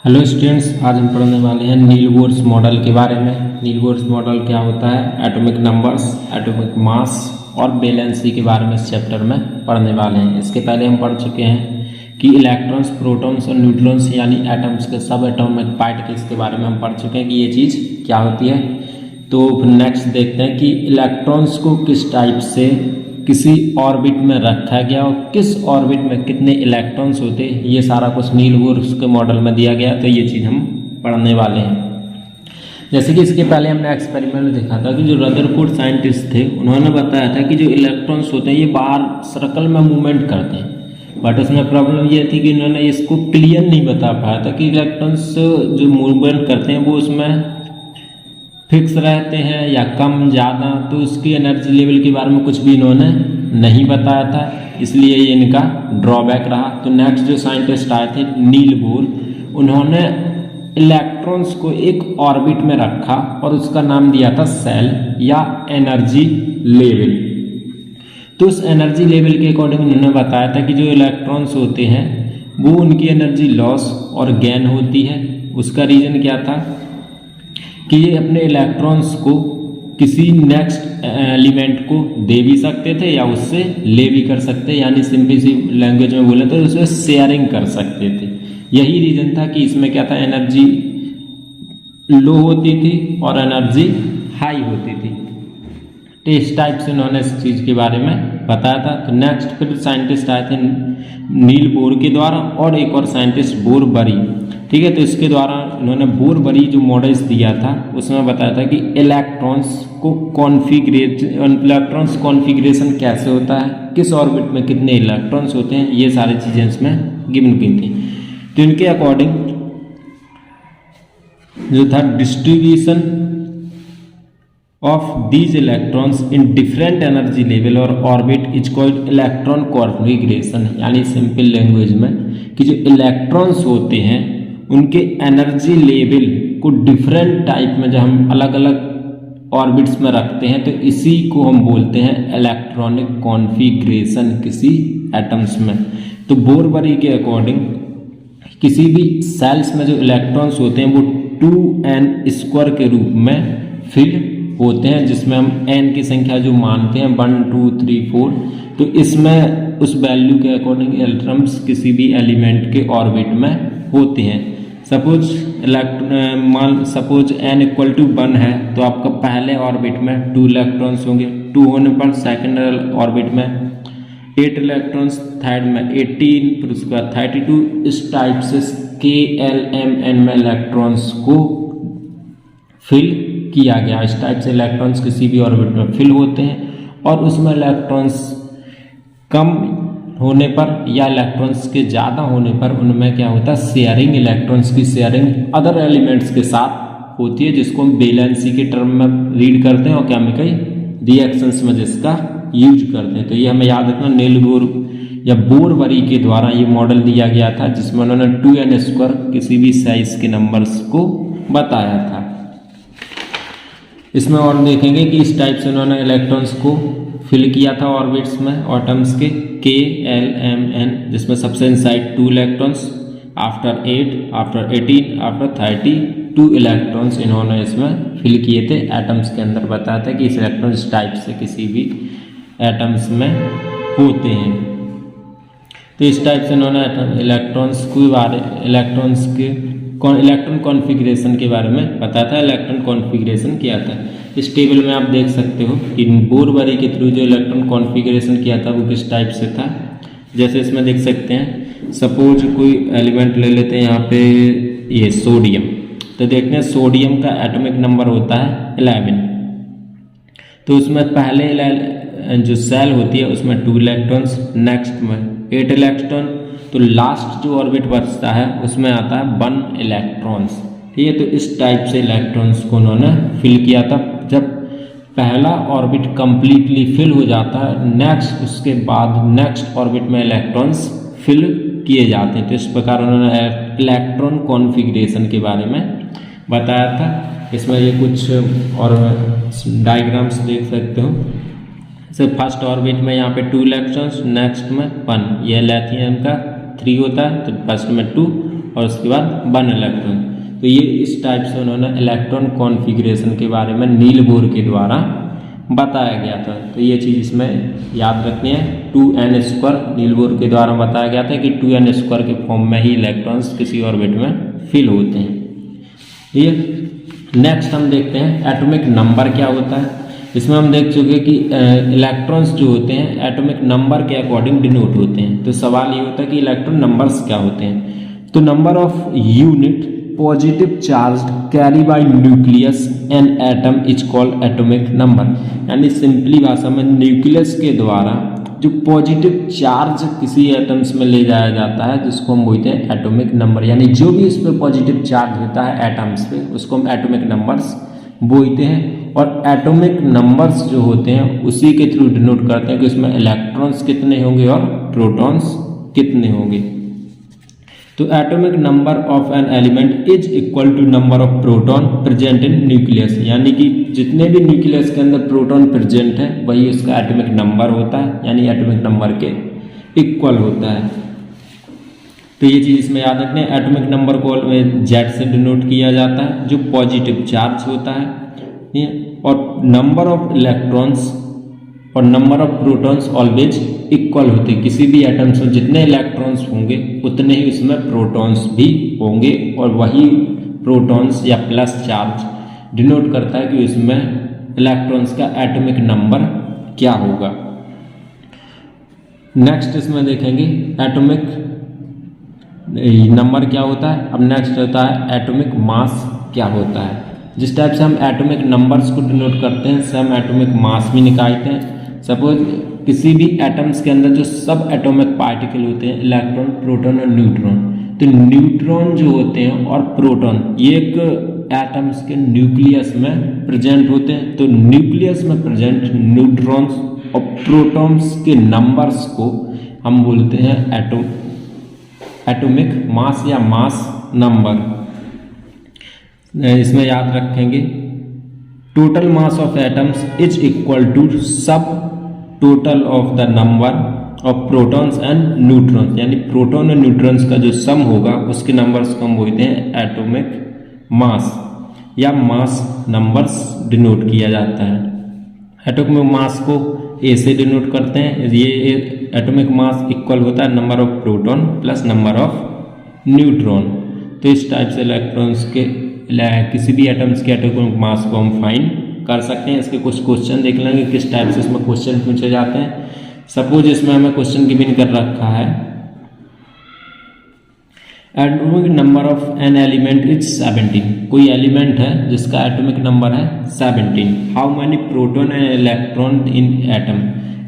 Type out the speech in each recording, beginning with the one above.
Hello students, आज हम पढ़ने वाले हैं नील बोर्स मॉडल के बारे में। नील बोर्स मॉडल क्या होता है, एटॉमिक नंबर्स, एटॉमिक मास और वैलेंसी के बारे में इस चैप्टर में पढ़ने वाले हैं। इसके पहले हम पढ़ चुके हैं कि इलेक्ट्रॉन्स, प्रोटॉन्स और न्यूट्रॉन्स यानी एटम्स के सब एटॉमिक पार्टिकल्स के बारे में हम पढ़ चुके हैं कि ये चीज़ क्या होती है। तो फिर नेक्स्ट देखते हैं कि इलेक्ट्रॉन्स को किस टाइप से किसी ऑर्बिट में रखा गया और किस ऑर्बिट में कितने इलेक्ट्रॉन्स होते, ये सारा कुछ नील बोर्स के मॉडल में दिया गया। तो ये चीज़ हम पढ़ने वाले हैं। जैसे कि इसके पहले हमने एक्सपेरिमेंट में देखा था कि जो रदरफोर्ड साइंटिस्ट थे उन्होंने बताया था कि जो इलेक्ट्रॉन्स होते हैं ये बाहर सर्कल में मूवमेंट करते हैं, बट उसमें प्रॉब्लम ये थी कि उन्होंने इसको क्लियर नहीं बता पाया था कि इलेक्ट्रॉन्स जो मूवमेंट करते हैं वो उसमें फिक्स रहते हैं या कम ज़्यादा। तो उसकी एनर्जी लेवल के बारे में कुछ भी इन्होंने नहीं बताया था, इसलिए ये इनका ड्रॉबैक रहा। तो नेक्स्ट जो साइंटिस्ट आए थे नील बोर, उन्होंने इलेक्ट्रॉन्स को एक ऑर्बिट में रखा और उसका नाम दिया था सेल या एनर्जी लेवल। तो उस एनर्जी लेवल के अकॉर्डिंग उन्होंने बताया था कि जो इलेक्ट्रॉन्स होते हैं वो उनकी एनर्जी लॉस और गेन होती है। उसका रीज़न क्या था कि ये अपने इलेक्ट्रॉन्स को किसी नेक्स्ट एलिमेंट को दे भी सकते थे या उससे ले भी कर सकते, यानी सिंपल सी लैंग्वेज में बोले तो उससे शेयरिंग कर सकते थे। यही रीज़न था कि इसमें क्या था, एनर्जी लो होती थी और एनर्जी हाई होती थी। तो इस टाइप से उन्होंने इस चीज़ के बारे में बताया था। तो नेक्स्ट फिर साइंटिस्ट आए थे नील बोर के द्वारा और एक और साइंटिस्ट बोर बरी, ठीक है। तो इसके द्वारा उन्होंने बोर बरी जो मॉडल्स दिया था उसमें बताया था कि इलेक्ट्रॉन्स कॉन्फ़िगरेशन कैसे होता है, किस ऑर्बिट में कितने इलेक्ट्रॉन्स होते हैं, ये सारी चीज़ें इसमें गिवन की थी। तो इनके अकॉर्डिंग जो था distribution of these electrons in different energy level और orbit is called electron configuration. यानी सिंपल लैंग्वेज में कि जो इलेक्ट्रॉन्स होते हैं उनके एनर्जी लेवल को डिफरेंट टाइप में जब हम अलग अलग ऑर्बिट्स में रखते हैं तो इसी को हम बोलते हैं इलेक्ट्रॉनिक कॉन्फ़िगरेशन किसी एटम्स में। तो बोर बरी के अकॉर्डिंग किसी भी सेल्स में जो इलेक्ट्रॉन्स होते हैं वो 2n² के रूप में फिल होते हैं, जिसमें हम n की संख्या जो मानते हैं 1 2 3 4। तो इसमें उस वैल्यू के अकॉर्डिंग इलेक्ट्रॉन्स किसी भी एलिमेंट के ऑर्बिट में होते हैं। सपोज n = 1 है तो आपका पहले ऑर्बिट में 2 इलेक्ट्रॉन्स होंगे, 2 होने पर सेकेंड ऑर्बिट में 8 इलेक्ट्रॉन्स, थर्ड में 18, फिर उसके बाद 32। इस टाइप से k l m n में इलेक्ट्रॉन्स को फिल किया गया। इस टाइप से इलेक्ट्रॉन्स किसी भी ऑर्बिट में फिल होते हैं और उसमें इलेक्ट्रॉन्स कम होने पर या इलेक्ट्रॉन्स के ज़्यादा होने पर उनमें क्या होता है, शेयरिंग, इलेक्ट्रॉन्स की शेयरिंग अदर एलिमेंट्स के साथ होती है, जिसको हम वैलेंसी के टर्म में रीड करते हैं और केमिकल रिएक्शंस में जिसका यूज करते हैं। तो ये हमें याद रखना, नील बोर या बोर बरी के द्वारा ये मॉडल दिया गया था जिसमें उन्होंने 2n² किसी भी साइज के नंबर्स को बताया था। इसमें और देखेंगे कि इस टाइप से उन्होंने इलेक्ट्रॉन्स को फिल किया था ऑर्बिट्स में एटम्स के k l m n, जिसमें सबसे inside 2 electrons, after 8, after 18, after 32 electrons इन्होंने इसमें फिल किए थे एटम्स के अंदर। बताया था कि इस इलेक्ट्रॉन इस टाइप से किसी भी एटम्स में होते हैं। तो इस टाइप से इन्होंने इलेक्ट्रॉन्स के इलेक्ट्रॉन कॉन्फ़िगरेशन के बारे में बताया था। इलेक्ट्रॉन कॉन्फ़िगरेशन क्या था, इस टेबल में आप देख सकते हो कि बोर बरी के थ्रू जो इलेक्ट्रॉन कॉन्फ़िगरेशन किया था वो किस टाइप से था। जैसे इसमें देख सकते हैं, सपोज कोई एलिमेंट ले लेते हैं यहाँ पे, ये सोडियम। तो देखते हैं सोडियम का एटॉमिक नंबर होता है 11। तो उसमें पहले जो सेल होती है उसमें 2 इलेक्ट्रॉन्स, नेक्स्ट में 8 इलेक्ट्रॉन, तो लास्ट जो ऑर्बिट बचता है उसमें आता है 1 इलेक्ट्रॉन्स, ठीक है। तो इस टाइप से इलेक्ट्रॉन्स को उन्होंने फिल किया था। जब पहला ऑर्बिट कंप्लीटली फिल हो जाता है, नेक्स्ट उसके बाद नेक्स्ट ऑर्बिट में इलेक्ट्रॉन्स फिल किए जाते हैं। तो इस प्रकार उन्होंने इलेक्ट्रॉन कॉन्फ़िगरेशन के बारे में बताया था। इसमें ये कुछ और डायग्राम्स देख सकते हो। जैसे फर्स्ट ऑर्बिट में यहाँ पे 2 इलेक्ट्रॉन्स, नेक्स्ट में 1, ये लिथियम का 3 होता है, तो फर्स्ट में 2 और उसके बाद 1 इलेक्ट्रॉन। तो ये इस टाइप से उन्होंने इलेक्ट्रॉन कॉन्फ़िगरेशन के बारे में नील बोर के द्वारा बताया गया था। तो ये चीज़ इसमें याद रखनी है। 2n² नील बोर के द्वारा बताया गया था कि 2n² के फॉर्म में ही इलेक्ट्रॉन्स किसी ऑर्बिट में फिल होते हैं। ठीक है, नेक्स्ट हम देखते हैं एटॉमिक नंबर क्या होता है। इसमें हम देख चुके कि इलेक्ट्रॉन्स जो होते हैं एटॉमिक नंबर के अकॉर्डिंग डिनोट होते हैं। तो सवाल ये होता है कि इलेक्ट्रॉन नंबर्स क्या होते हैं। तो number of unit positive charge carry by nucleus an atom is called atomic number. यानी सिंपली भाषा में न्यूक्लियस के द्वारा जो पॉजिटिव चार्ज किसी एटम्स में ले जाया जाता है जिसको हम बोलते हैं एटॉमिक नंबर। यानी जो भी उस पर पॉजिटिव चार्ज होता है एटम्स पे उसको हम एटॉमिक नंबर्स बोलते हैं। और एटॉमिक नंबर्स जो होते हैं उसी के थ्रू डिनोट करते हैं कि उसमें इलेक्ट्रॉन्स कितने होंगे और प्रोटॉन्स कितने होंगे। तो atomic number of an element is equal to number of proton present in nucleus. यानी कि जितने भी न्यूक्लियस के अंदर प्रोटॉन प्रेजेंट है वही उसका एटॉमिक नंबर होता है, यानी एटॉमिक नंबर के इक्वल होता है। तो ये चीज़ इसमें याद रखना है। एटॉमिक नंबर को जेड से डिनोट किया जाता है जो पॉजिटिव चार्ज होता है, और नंबर ऑफ इलेक्ट्रॉन्स और number of protons always equal होते हैं। किसी भी एटम्स में जितने इलेक्ट्रॉन्स होंगे उतने ही उसमें प्रोटॉन्स भी होंगे, और वही प्रोटॉन्स या प्लस चार्ज डिनोट करता है कि उसमें इलेक्ट्रॉन्स का एटॉमिक नंबर क्या होगा। नेक्स्ट इसमें देखेंगे एटॉमिक नंबर क्या होता है। अब नेक्स्ट होता है एटॉमिक मास क्या होता है। जिस टाइप से हम एटॉमिक नंबर्स को डिनोट करते हैं सेम एटॉमिक मास भी निकालते हैं। सपोज किसी भी एटम्स के अंदर जो सब एटॉमिक पार्टिकल होते हैं इलेक्ट्रॉन, प्रोटॉन और न्यूट्रॉन, तो न्यूट्रॉन जो होते हैं और प्रोटॉन ये एक एटम्स के न्यूक्लियस में प्रेजेंट होते हैं। तो न्यूक्लियस में प्रेजेंट न्यूट्रॉन्स और प्रोटॉन्स के नंबर्स को हम बोलते हैं एटॉमिक मास या मास नंबर। इसमें याद रखेंगे total mass of atoms is equal to sum total of the number of protons and neutrons. यानी प्रोटॉन और न्यूट्रॉन्स का जो सम होगा उसके नंबर्स को हम बोलते हैं एटॉमिक मास या मास नंबर्स डिनोट किया जाता है। एटॉमिक मास को ए से डिनोट करते हैं। ये एटॉमिक मास इक्वल होता है number of proton plus number of neutron. तो इस टाइप से इलेक्ट्रॉन्स के किसी भी एटम्स के एटॉमिक मास को हम फाइंड कर सकते हैं। इसके कुछ क्वेश्चन देख लेंगे किस टाइप से इसमें क्वेश्चन पूछे जाते हैं। सपोज इसमें हमें क्वेश्चन गिवन कर रखा है atomic number of an element is 17। कोई एलिमेंट है जिसका एटॉमिक नंबर है 17। How many proton and electron in atom.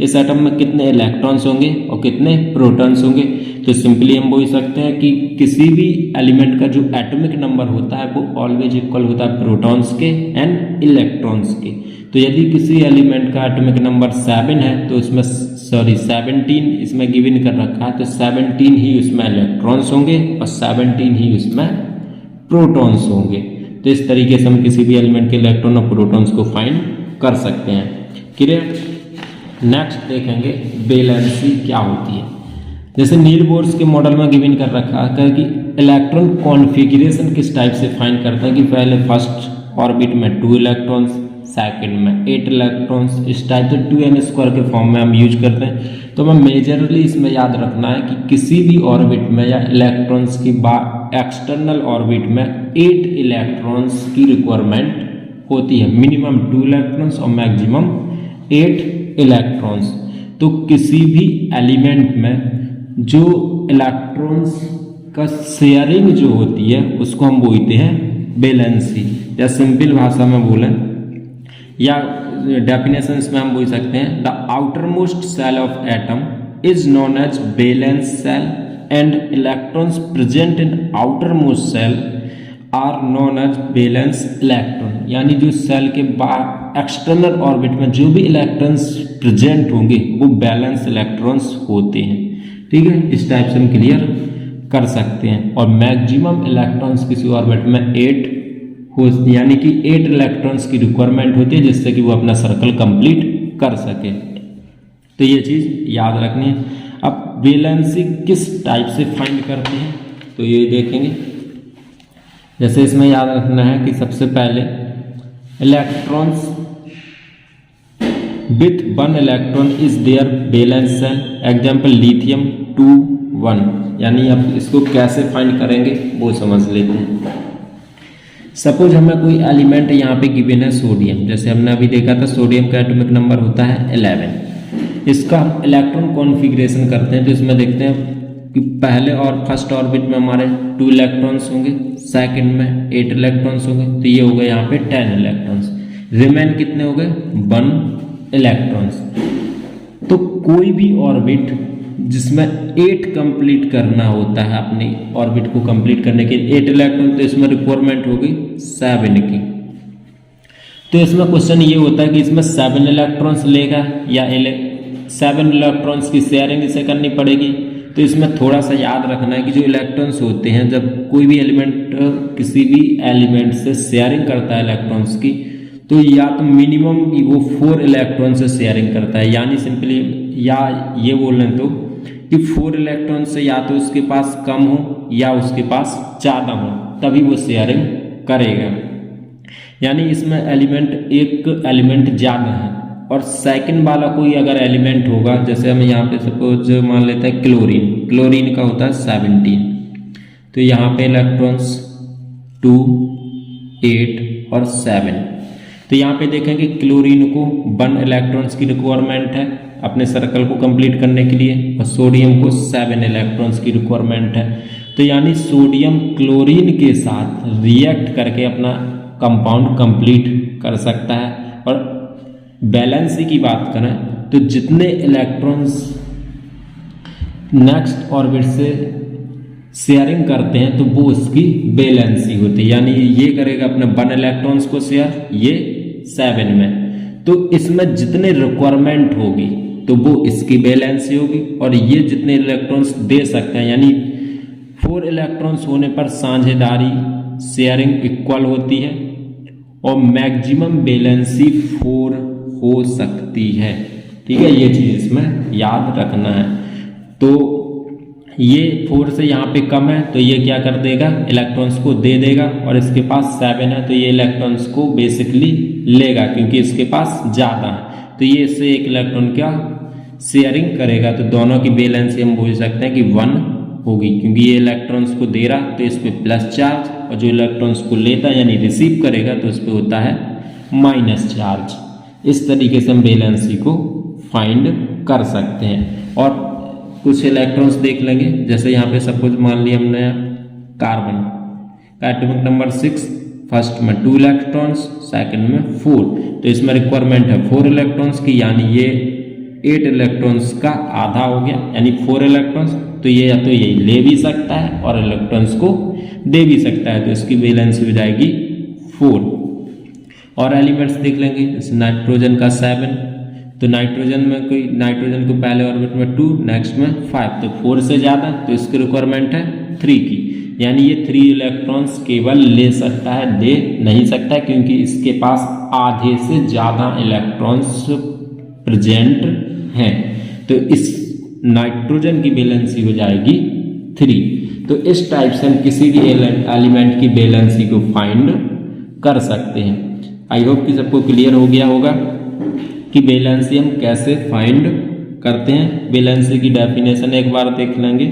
इस एटम में कितने इलेक्ट्रॉन्स होंगे और कितने प्रोटॉन्स होंगे। तो सिंपली हम बोल सकते हैं कि किसी भी एलिमेंट का जो एटॉमिक नंबर होता है वो ऑलवेज इक्वल होता है प्रोटॉन्स के एंड इलेक्ट्रॉन्स के। तो यदि किसी एलिमेंट का एटॉमिक नंबर 7 है तो उसमें 17 इसमें गिवन कर रखा है, तो 17 ही उसमें इलेक्ट्रॉन्स होंगे और 17 ही उसमें प्रोटॉन्स होंगे। तो इस तरीके से हम किसी भी एलिमेंट के इलेक्ट्रॉन और प्रोटॉन्स को फाइंड कर सकते हैं। क्लियर। नेक्स्ट देखेंगे वैलेंसी क्या होती है। जैसे नील बोर्स के मॉडल में गिवन कर रखा है कि इलेक्ट्रॉन कॉन्फ़िगरेशन किस टाइप से फाइंड करते हैं कि पहले फर्स्ट ऑर्बिट में 2 इलेक्ट्रॉन्स, सेकंड में 8 इलेक्ट्रॉन्स, इस टाइप से 2n² के फॉर्म में हम यूज करते हैं। तो हमें मेजरली इसमें याद रखना है कि किसी भी ऑर्बिट में या इलेक्ट्रॉन्स की एक्सटर्नल ऑर्बिट में 8 इलेक्ट्रॉन्स की रिक्वायरमेंट होती है। मिनिमम 2 इलेक्ट्रॉन्स और मैक्सिमम 8 इलेक्ट्रॉन्स। तो किसी भी एलिमेंट में जो इलेक्ट्रॉन्स का शेयरिंग जो होती है उसको हम बोलते हैं वैलेंसी, या सिंपल भाषा में बोलें या डेफिनेशंस में हम बोल सकते हैं the outer most shell of atom is known as valence shell and electrons present in outer most shell are known as valence electron. यानी जो सेल के एक्सटर्नल ऑर्बिट में जो भी इलेक्ट्रॉन्स प्रेजेंट होंगे वो वैलेंस इलेक्ट्रॉन्स होते हैं। ठीक है, इस टाइप से हम क्लियर कर सकते हैं। और मैक्सिमम इलेक्ट्रॉन्स किसी ऑर्बिट में 8 हो, यानी कि 8 इलेक्ट्रॉन्स की रिक्वायरमेंट होती है जिससे कि वो अपना सर्कल कंप्लीट कर सके। तो ये चीज़ याद रखनी है। अब वैलेंसी किस टाइप से फाइंड करते हैं तो ये देखेंगे। जैसे इसमें याद रखना है कि सबसे पहले electrons with 1 electron is there valence shell, example lithium 2 1। यानी अब इसको कैसे फाइंड करेंगे वो समझ लेते हैं। सपोज हमें कोई एलिमेंट यहाँ पे गिवन है सोडियम, जैसे हमने अभी देखा था सोडियम का एटॉमिक नंबर होता है 11। इसका हम इलेक्ट्रॉन कॉन्फ़िगरेशन करते हैं तो इसमें देखते हैं कि पहले और फर्स्ट ऑर्बिट में हमारे 2 इलेक्ट्रॉन्स होंगे, सेकंड में 8 इलेक्ट्रॉन्स होंगे, तो ये हो गए यहाँ पे 10 इलेक्ट्रॉन्स। रिमेन कितने हो गए 1 इलेक्ट्रॉन्स। तो कोई भी ऑर्बिट जिसमें 8 कंप्लीट करना होता है, अपनी ऑर्बिट को कंप्लीट करने के 8 इलेक्ट्रॉन, तो इसमें रिक्वायरमेंट होगी 7 की। तो इसमें क्वेश्चन ये होता है कि इसमें 7 इलेक्ट्रॉन्स लेगा या 7 इलेक्ट्रॉन्स की शेयरिंग इसे करनी पड़ेगी। तो इसमें थोड़ा सा याद रखना है कि जो इलेक्ट्रॉन्स होते हैं, जब कोई भी एलिमेंट किसी भी एलिमेंट से शेयरिंग करता है इलेक्ट्रॉन्स की, तो या तो मिनिमम वो 4 इलेक्ट्रॉन से शेयरिंग करता है। यानी सिंपली या ये बोल लें तो कि 4 इलेक्ट्रॉन से या तो उसके पास कम हो या उसके पास ज़्यादा हो, तभी वो शेयरिंग करेगा। यानी इसमें एक एलिमेंट ज़्यादा है और सेकंड वाला कोई अगर एलिमेंट होगा, जैसे हम यहाँ पे सपोज मान लेते हैं क्लोरीन का होता है 17। तो यहाँ पे इलेक्ट्रॉन्स 2 8 और 7। तो यहाँ पे देखेंगे क्लोरीन को 1 इलेक्ट्रॉन्स की रिक्वायरमेंट है अपने सर्कल को कंप्लीट करने के लिए, और सोडियम को 7 इलेक्ट्रॉन्स की रिक्वायरमेंट है। तो यानी सोडियम क्लोरीन के साथ रिएक्ट करके अपना कंपाउंड कंप्लीट कर सकता है। और बैलेंसी की बात करें तो जितने इलेक्ट्रॉन्स नेक्स्ट ऑर्बिट से शेयरिंग करते हैं तो वो उसकी बैलेंसी होती है। यानी ये करेगा अपने 1 इलेक्ट्रॉन्स को शेयर, ये 7 में, तो इसमें जितने रिक्वायरमेंट होगी तो वो इसकी बैलेंसी होगी। और ये जितने इलेक्ट्रॉन्स दे सकते हैं, यानी 4 इलेक्ट्रॉन्स होने पर साझेदारी शेयरिंग इक्वल होती है और मैक्सिमम बैलेंसी 4 हो सकती है। ठीक है, ये चीज इसमें याद रखना है। तो ये 4 से यहाँ पे कम है तो ये क्या कर देगा, इलेक्ट्रॉन्स को दे देगा, और इसके पास 7 है तो ये इलेक्ट्रॉन्स को बेसिकली लेगा क्योंकि इसके पास ज़्यादा है। तो ये इससे एक इलेक्ट्रॉन क्या शेयरिंग करेगा, तो दोनों की बैलेंस हम बोल सकते हैं कि 1 होगी, क्योंकि ये इलेक्ट्रॉन्स को दे रहा तो इस पर प्लस चार्ज, और जो इलेक्ट्रॉन्स को लेता यानी रिसीव करेगा तो इस पर होता है माइनस चार्ज। इस तरीके से हम बैलेंसी को फाइंड कर सकते हैं। और कुछ इलेक्ट्रॉन्स देख लेंगे, जैसे यहाँ पे सपोज मान लिया हमने कार्बन का एटॉमिक नंबर 6, फर्स्ट में 2 इलेक्ट्रॉन्स, सेकंड में 4। तो इसमें रिक्वायरमेंट है 4 इलेक्ट्रॉन्स की, यानी ये 8 इलेक्ट्रॉन्स का आधा हो गया, यानी 4 इलेक्ट्रॉन्स। तो ये या तो ये ले भी सकता है और इलेक्ट्रॉन्स को दे भी सकता है, तो इसकी बैलेंस हो जाएगी 4। और एलिमेंट्स देख लेंगे, जैसे नाइट्रोजन का 7, तो नाइट्रोजन को पहले ऑर्बिट में 2, नेक्स्ट में 5, तो 4 से ज़्यादा, तो इसकी रिक्वायरमेंट है 3 की। यानी ये 3 इलेक्ट्रॉन्स केवल ले सकता है, दे नहीं सकता, क्योंकि इसके पास आधे से ज़्यादा इलेक्ट्रॉन्स प्रेजेंट हैं। तो इस नाइट्रोजन की बैलेंसी हो जाएगी 3। तो इस टाइप से हम किसी भी एलिमेंट की बैलेंसी को फाइंड कर सकते हैं। आई होप कि सबको क्लियर हो गया होगा कि बैलेंसी हम कैसे फाइंड करते हैं। बैलेंसी की डेफिनेशन एक बार देख लेंगे।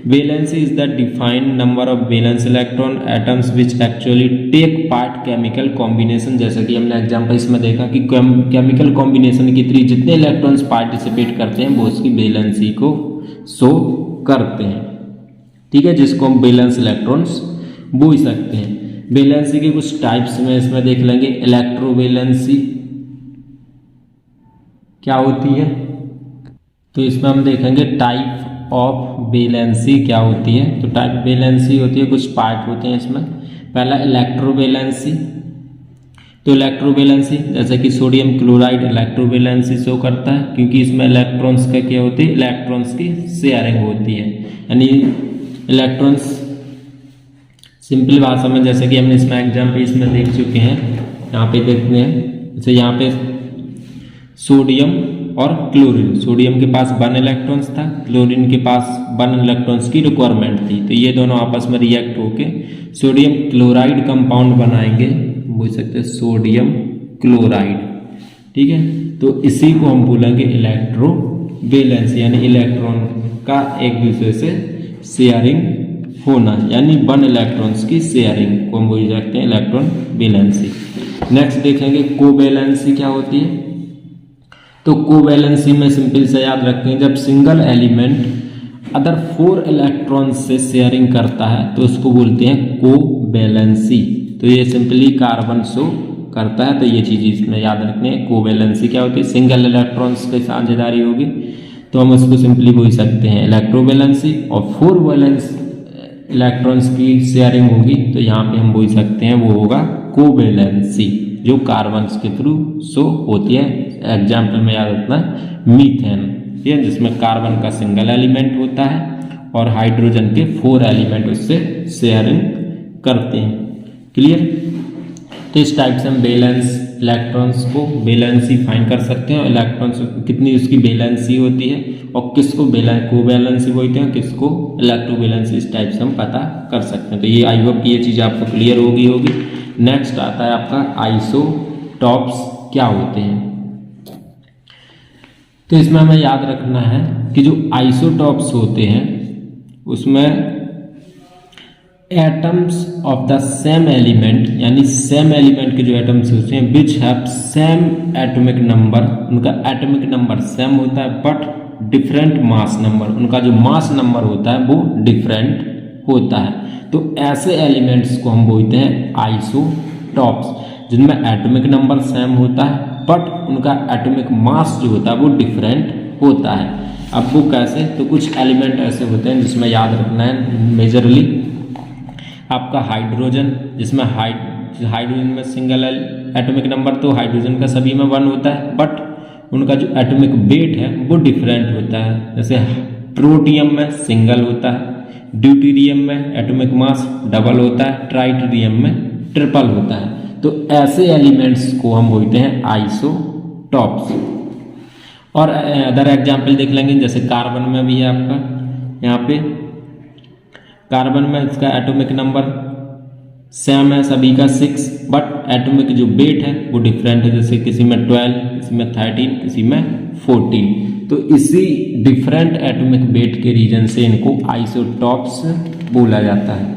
Valency is the defined number of valence electron atoms which actually take part chemical combination. जैसा कि हमने एग्जांपल इसमें देखा कि केमिकल कॉम्बिनेशन के थ्रू जितने इलेक्ट्रॉन्स पार्टिसिपेट करते हैं वो उसकी बैलेंसी को शो करते हैं। ठीक है, जिसको हम बैलेंस इलेक्ट्रॉन्स बोल सकते हैं। बैलेंसी के कुछ टाइप्स में इसमें देख लेंगे। इलेक्ट्रोवैलेंसी क्या होती है, तो इसमें हम देखेंगे टाइप ऑफ वैलेंसी क्या होती है। तो टाइप वैलेंसी होती है, कुछ पार्ट होते हैं इसमें। पहला इलेक्ट्रोवैलेंसी, तो इलेक्ट्रोवैलेंसी जैसे कि सोडियम क्लोराइड इलेक्ट्रोवैलेंसी शो करता है, क्योंकि इसमें इलेक्ट्रॉन्स का क्या होती है, इलेक्ट्रॉन्स की शेयरिंग होती है। यानी इलेक्ट्रॉन्स सिंपल भाषा में, जैसे कि हमने इसमें एग्जाम्पल इसमें देख चुके हैं, यहाँ पे देखते हैं। जैसे यहाँ पे सोडियम और क्लोरीन। सोडियम के पास 1 इलेक्ट्रॉन्स था, क्लोरीन के पास 1 इलेक्ट्रॉन्स की रिक्वायरमेंट थी, तो ये दोनों आपस में रिएक्ट होके सोडियम क्लोराइड कंपाउंड बनाएंगे, बोल सकते हैं सोडियम क्लोराइड। ठीक है, तो इसी को हम बोलेंगे इलेक्ट्रो वैलेंसी, यानी इलेक्ट्रॉन का एक दूसरे से शेयरिंग होना, यानी 1 इलेक्ट्रॉन्स की शेयरिंग को हम बोल सकते हैं इलेक्ट्रॉन वैलेंसी। नेक्स्ट देखेंगे कोवैलेंसी क्या होती है। तो कोवैलेंसी में सिंपल से याद रखें, जब सिंगल एलिमेंट अदर 4 इलेक्ट्रॉन्स से शेयरिंग करता है तो उसको बोलते हैं कोवैलेंसी। तो ये सिंपली कार्बन शो करता है, तो ये चीज़ इसमें याद रखनी है। कोवैलेंसी क्या होती है, सिंगल इलेक्ट्रॉन्स की साझेदारी होगी तो हम उसको सिंपली बोल सकते हैं इलेक्ट्रोवैलेंसी, और 4 वैलेंस इलेक्ट्रॉन्स की शेयरिंग होगी तो यहाँ पे हम बोल सकते हैं वो होगा कोवैलेंसी, जो कार्बन के थ्रू शो होती है। एग्जाम्पल में याद रखना मीथेन, ये जिसमें कार्बन का सिंगल एलिमेंट होता है और हाइड्रोजन के 4 एलिमेंट उससे शेयरिंग करते हैं। क्लियर। तो इस टाइप से हम वैलेंस इलेक्ट्रॉन्स को वैलेंसी फाइंड कर सकते हैं, इलेक्ट्रॉन्स कितनी उसकी वैलेंसी होती है और किसको कोवैलेंसी बोलते हैं, किसको इलेक्ट्रोवैलेंसी, इस टाइप से हम पता कर सकते हैं। तो ये आई होप ये चीज़ आपको क्लियर होगी। नेक्स्ट आता है आपका आइसोटॉप्स क्या होते हैं। तो इसमें हमें याद रखना है कि जो आइसोटॉप्स होते हैं उसमें atoms of the same element, यानी सेम एलिमेंट के जो एटम्स होते हैं which have same atomic number, उनका एटॉमिक नंबर सेम होता है बट डिफरेंट मास नंबर, उनका जो मास नंबर होता है वो डिफरेंट होता है। तो ऐसे एलिमेंट्स को हम बोलते हैं आइसोटॉप्स, जिनमें एटॉमिक नंबर सेम होता है बट उनका एटॉमिक मास जो होता है वो डिफरेंट होता है। अब वो कैसे, तो कुछ एलिमेंट ऐसे होते हैं जिसमें याद रखना है मेजरली आपका हाइड्रोजन, जिसमें हाइड्रोजन में सिंगल एटॉमिक नंबर तो हाइड्रोजन का सभी में 1 होता है बट उनका जो एटॉमिक वेट है वो डिफरेंट होता है। जैसे प्रोटियम में सिंगल होता है, ड्यूटेरियम में एटॉमिक मास डबल होता है, ट्राइटेरियम में ट्रिपल होता है। तो ऐसे एलिमेंट्स को हम बोलते हैं आइसोटॉप्स। और अदर एग्जाम्पल देख लेंगे, जैसे कार्बन में भी है आपका, यहाँ पे कार्बन में इसका एटॉमिक नंबर सेम है सभी का 6 बट एटॉमिक जो वेट है वो डिफरेंट है, जैसे किसी में 12, किसी में 13, किसी में 14। तो इसी डिफरेंट एटॉमिक वेट के रीजन से इनको आइसोटॉप्स बोला जाता है।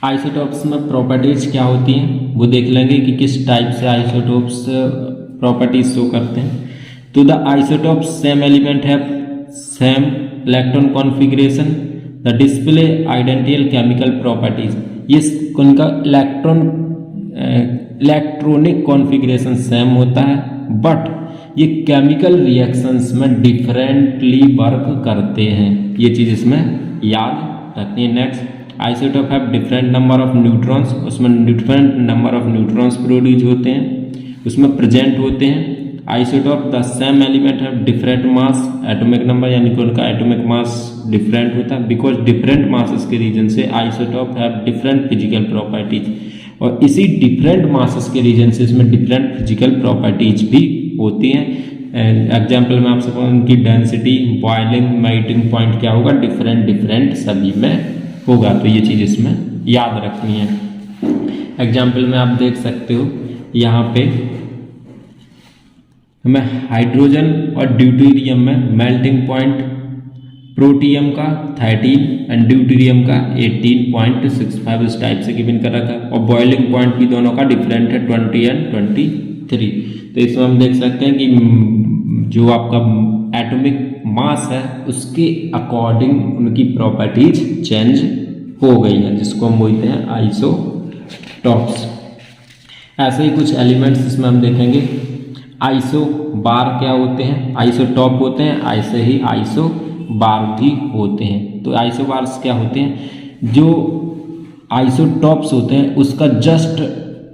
आइसोटॉप्स में प्रॉपर्टीज क्या होती हैं वो देख लेंगे कि किस टाइप से आइसोटॉप्स प्रॉपर्टीज शो करते हैं। तो the isotopes same element have same electron configuration, the display identical chemical properties, ये उनका इलेक्ट्रॉनिक कॉन्फ़िगरेशन सेम होता है बट ये केमिकल रिएक्शंस में डिफरेंटली वर्क करते हैं, ये चीज़ इसमें याद रखनी है। Next, isotope have different number of neutrons, उसमें different number of neutrons produce होते हैं, उसमें प्रेजेंट होते हैं। Isotope the same element have different mass, atomic number यानी कि उनका एटॉमिक मास डिफरेंट होता है, बिकॉज डिफरेंट मासेस के रीजन से isotope have different physical properties, और इसी डिफरेंट मासेस के रीजन से इसमें डिफरेंट फिजिकल प्रॉपर्टीज भी होती हैं। एग्जाम्पल में आपसे कहूँ उनकी डेंसिटी, बॉइलिंग, मेल्टिंग पॉइंट क्या होगा, डिफरेंट सभी में होगा। तो ये चीज़ इसमें याद रखनी है। एग्जाम्पल में आप देख सकते हो यहाँ पे हमें हाइड्रोजन और ड्यूटेरियम में मेल्टिंग पॉइंट प्रोटियम का 13 एंड ड्यूटेरियम का 18.65 इस टाइप से गिवन कर रखा है, और बॉइलिंग पॉइंट भी दोनों का डिफरेंट है 20 एंड 23। तो इसमें हम देख सकते हैं कि जो आपका एटॉमिक मास है उसके अकॉर्डिंग उनकी प्रॉपर्टीज चेंज हो गई है, जिसको हम बोलते हैं आइसोटॉप्स। ऐसे ही कुछ एलिमेंट्स इसमें हम देखेंगे। आइसो बार क्या होते हैं, आइसोटॉप होते हैं, ऐसे ही आइसो बार भी होते हैं। तो आइसो बार्स क्या होते हैं, जो आइसोटॉप्स होते हैं उसका जस्ट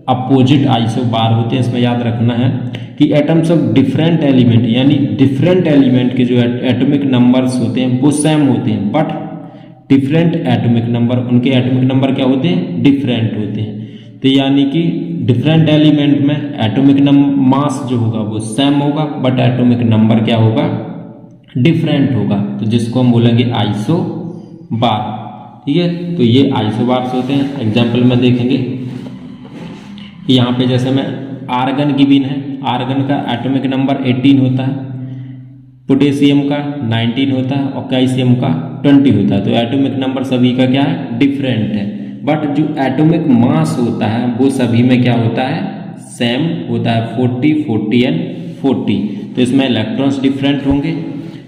अपोजिट आइसो बार होते हैं। इसमें याद रखना है कि एटम्स ऑफ डिफरेंट एलिमेंट, यानी डिफरेंट एलिमेंट के जो एटॉमिक नंबर्स होते हैं वो सेम होते हैं बट डिफरेंट एटॉमिक नंबर, उनके एटॉमिक नंबर क्या होते हैं, डिफरेंट होते हैं। तो यानी कि डिफरेंट एलिमेंट में एटॉमिक मास जो होगा वो सेम होगा, बट एटॉमिक नंबर क्या होगा, डिफरेंट होगा, तो जिसको हम बोलेंगे आइसोबार। ठीक है, तो ये आइसोबार्स होते हैं। एग्जाम्पल में देखेंगे कि यहाँ पे जैसे में आर्गन गिवन है, आर्गन का एटॉमिक नंबर 18 होता है, पोटेशियम का 19 होता है और कैल्शियम का 20 होता है। तो एटॉमिक नंबर सभी का क्या है, डिफरेंट है, बट जो एटॉमिक मास होता है वो सभी में क्या होता है, सेम होता है, 40 40 एंड 40। तो इसमें इलेक्ट्रॉन्स डिफरेंट होंगे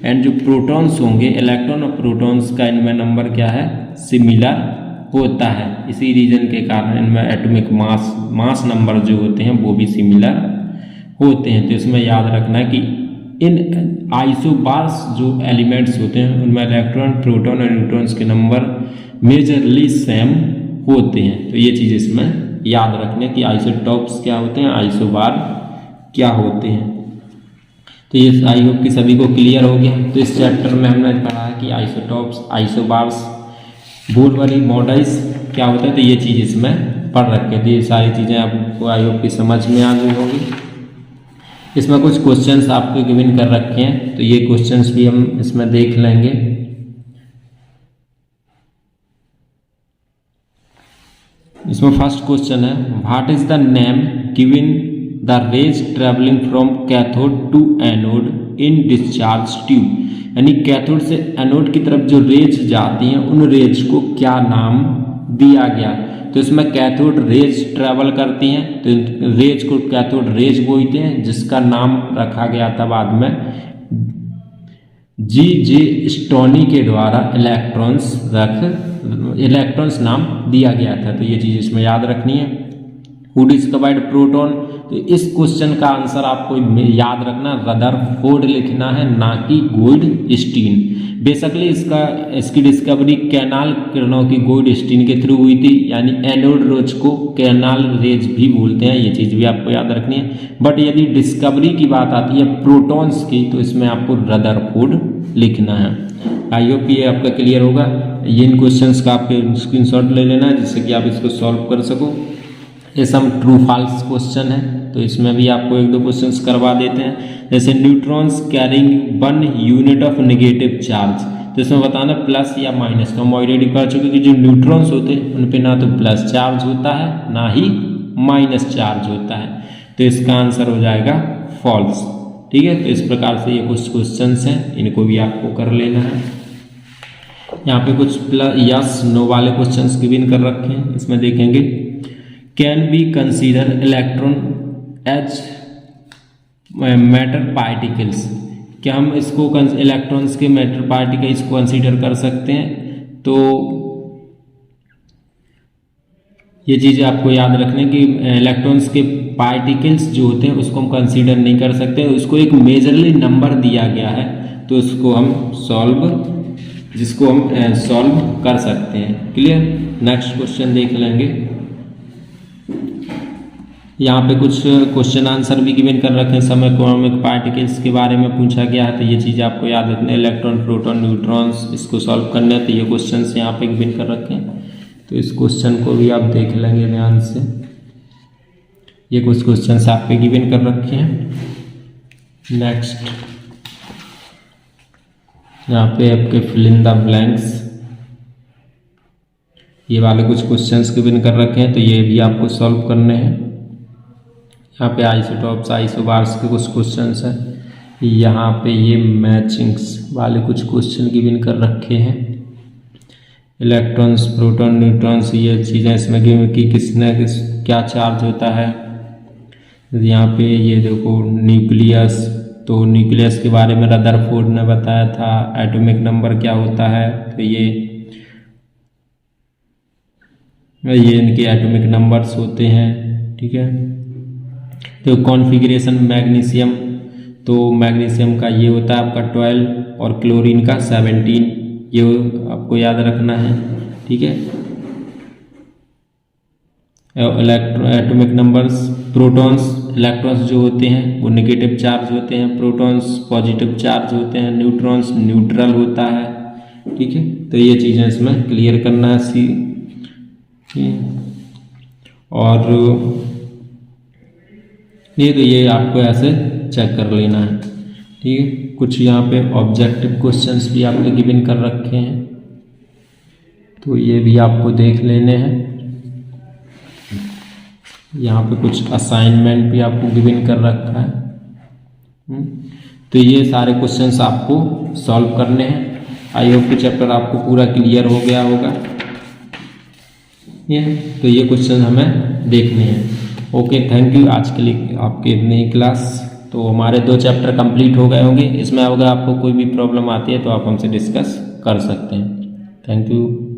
एंड जो प्रोटॉन्स होंगे, इलेक्ट्रॉन और प्रोटॉन्स का इनमें नंबर क्या है, सिमिलर होता है। इसी रीजन के कारण इनमें एटॉमिक मास नंबर जो होते हैं वो भी सिमिलर होते हैं। तो इसमें याद रखना है कि इन आइसोबार्स जो एलिमेंट्स होते हैं उनमें इलेक्ट्रॉन, प्रोटॉन और न्यूट्रॉन्स के नंबर मेजरली सेम होते हैं। तो ये चीज़ इसमें याद रखने कि आइसोटॉप्स क्या होते हैं, आइसोबार क्या होते हैं। तो ये आई होप कि सभी को क्लियर हो गया। तो इस चैप्टर में हमने पढ़ा है कि आइसोटॉप्स, आइसोबार्स, बोरवरी मॉडल्स क्या होता है, तो ये चीज़ इसमें पढ़ रखे थे। ये सारी चीज़ें आपको आई होप की समझ में आ गई होंगी। इसमें कुछ क्वेश्चंस आपको गिवन कर रखे हैं, तो ये क्वेश्चंस भी हम इसमें देख लेंगे। इसमें फर्स्ट क्वेश्चन है, what is the name given the rays travelling from cathode to anode in discharge tube. यानी कैथोड से एनोड की तरफ जो रेज जाती हैं उन रेज को क्या नाम दिया गया। तो इसमें कैथोड रेज ट्रेवल करती हैं, तो रेज को कैथोड रेज बोलते हैं, जिसका नाम रखा गया था बाद में जी.जे. स्टोनी के द्वारा इलेक्ट्रॉन्स नाम दिया गया था। तो ये चीज़ इसमें याद रखनी है। हु डिस्कवर्ड प्रोटॉन, तो इस क्वेश्चन का आंसर आपको याद रखना रदरफोर्ड लिखना है, ना कि गोल्डस्टीन। बेसिकली इसकी डिस्कवरी कैनाल किरणों की गोल्डस्टीन के थ्रू हुई थी, यानी एनोड रेज को कैनाल रेज भी बोलते हैं, ये चीज़ भी आपको याद रखनी है। बट यदि डिस्कवरी की बात आती है प्रोटॉन्स की, तो इसमें आपको रदरफोर्ड लिखना है। आई होप ये आपका क्लियर होगा। ये इन क्वेश्चंस का आपके स्क्रीनशॉट ले लेना है जिससे कि आप इसको सॉल्व कर सको। ये सब ट्रू फॉल्स क्वेश्चन है, तो इसमें भी आपको एक दो क्वेश्चंस करवा देते हैं। जैसे neutrons carrying 1 unit of negative charge, तो इसमें बताना प्लस या माइनस। तो हम ऑलरेडी पढ़ चुके कि जो न्यूट्रॉन्स होते हैं उन पे ना तो प्लस चार्ज होता है ना ही माइनस चार्ज होता है, तो इसका आंसर हो जाएगा फॉल्स। ठीक है, तो इस प्रकार से ये कुछ क्वेश्चंस हैं, इनको भी आपको कर लेना है। यहाँ पे कुछ प्लस यस नो वाले क्वेश्चंस गिवन कर रखे हैं, इसमें देखेंगे can be consider electron as matter particles, क्या हम इसको इलेक्ट्रॉन्स के मैटर पार्टिकल्स को कंसीडर कर सकते हैं। तो ये चीज़ आपको याद रखने कि इलेक्ट्रॉन्स के पार्टिकल्स जो होते हैं उसको हम कंसीडर नहीं कर सकते, उसको एक मेजरली नंबर दिया गया है, तो उसको हम सॉल्व कर सकते हैं। क्लियर। नेक्स्ट क्वेश्चन देख लेंगे। यहाँ पे कुछ क्वेश्चन आंसर भी गिवन कर रखे हैं, समक्रॉमिक पार्टिकल्स के बारे में पूछा गया है, तो ये चीज़ आपको याद रखना है। इलेक्ट्रॉन, प्रोटॉन, न्यूट्रॉन्स, इसको सॉल्व करना है, तो ये क्वेश्चन यहाँ पे गिवन कर रखे हैं, तो इस क्वेश्चन को भी आप देख लेंगे ध्यान से। ये कुछ क्वेश्चन आपके गिवन कर रखे हैं। नेक्स्ट यहाँ पे आपके फिल इन द ब्लैंक्स, ये वाले कुछ क्वेश्चंस गिवन कर रखे हैं, तो ये भी आपको सॉल्व करने हैं। यहाँ पे आइसोटॉप्स, आइसोबार्स के कुछ क्वेश्चंस हैं। यहाँ पे ये मैचिंग्स वाले कुछ क्वेश्चन गिवन कर रखे हैं। इलेक्ट्रॉन्स, प्रोटॉन, न्यूट्रॉन्स, ये चीज़ें इसमें गिवन की किसने क्या चार्ज होता है। यहाँ पे ये देखो न्यूक्लियस, तो न्यूक्लियस के बारे में रदरफोर्ड ने बताया था। एटॉमिक नंबर क्या होता है, तो ये इनके एटॉमिक नंबर्स होते हैं। ठीक है, तो कॉन्फ़िगरेशन मैग्नीशियम, तो मैग्नीशियम का ये होता है आपका 12 और क्लोरीन का 17, ये आपको याद रखना है। ठीक है, एटॉमिक नंबर्स, प्रोटॉन्स, इलेक्ट्रॉन्स जो होते हैं वो नेगेटिव चार्ज होते हैं, प्रोटॉन्स पॉजिटिव चार्ज होते हैं, न्यूट्रॉन्स न्यूट्रल होता है। ठीक है, तो ये चीज़ें इसमें क्लियर करना है। और ये तो ये आपको ऐसे चेक कर लेना है, ठीक है। कुछ यहाँ पे ऑब्जेक्टिव क्वेश्चंस भी आपके गिवन कर रखे हैं, तो ये भी आपको देख लेने हैं। यहाँ पे कुछ असाइनमेंट भी आपको गिवन कर रखा है। तो ये सारे क्वेश्चंस आपको सॉल्व करने हैं। आई होप कि चैप्टर आपको पूरा क्लियर हो गया होगा। तो ये क्वेश्चन हमें देखने हैं। Okay, thank you. आज के लिए आपके इतनी ही क्लास। तो हमारे 2 चैप्टर कंप्लीट हो गए होंगे। इसमें अगर आपको कोई भी प्रॉब्लम आती है तो आप हमसे डिस्कस कर सकते हैं। Thank you.